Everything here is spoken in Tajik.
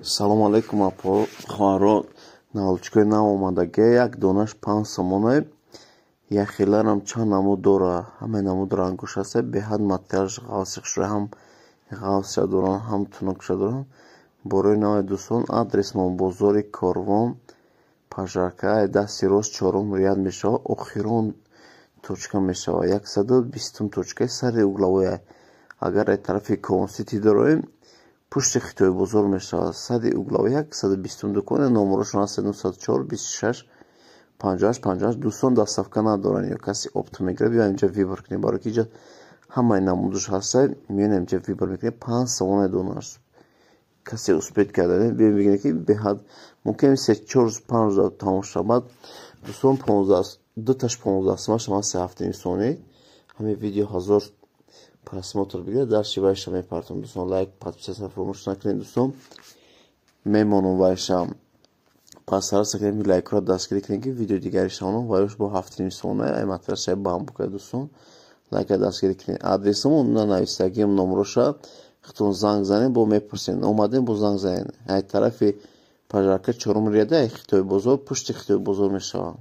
Салом алейкум апо хоҳаро налочкои нав омадаги як донаш 5 сомоне як хеларам чанд намуд дора ҳамаи намуд рангуш аст беҳад материалш ғавсиқшуда ҳам ғавсиша дорам ҳам тунукша дорам борои наве дӯстон адрес мо бозори Корвон пажарка дасти рост 4 рияд мешавад охирон точка мешавад 120 точка сари углавое агар тарафи Консити дороем пушти хитои бозор мешавад сади углавое 120 дуконе номерошон аст 904 26 58 58 дӯстон дастсафка надоранд ё каси опта мегирад биёед инҷа вибр кунем барои ки инҷа ҳамаи намудаш ҳаст меёнем инҷа вибр мекунем 5 сомоне донаш касе успед карданем биёем бигирем ки беҳад мумкин 3-4-5 рӯз тамом шавад дӯстон 15 дуташ 15 сомон шама 3-7 сони ҳамин видео 1000 просмотр бигирад дар шиваиша мепартам дӯстон лайк подписаться фаромӯш накунед дӯстон мемонам вайша пас ҳараста кунем лайкро дастгирӣ кунем ки видео дигари шавонам вайш бо 7 сони материал шай бамбука дӯстон лайка дастгирӣ кунем адресамон нанавистагим номероша хитон занг занем бо мепурсем омадем бо занг занем ай тарафи пажарка 4 рияда хитои бозор пушти хитои бозор мешавад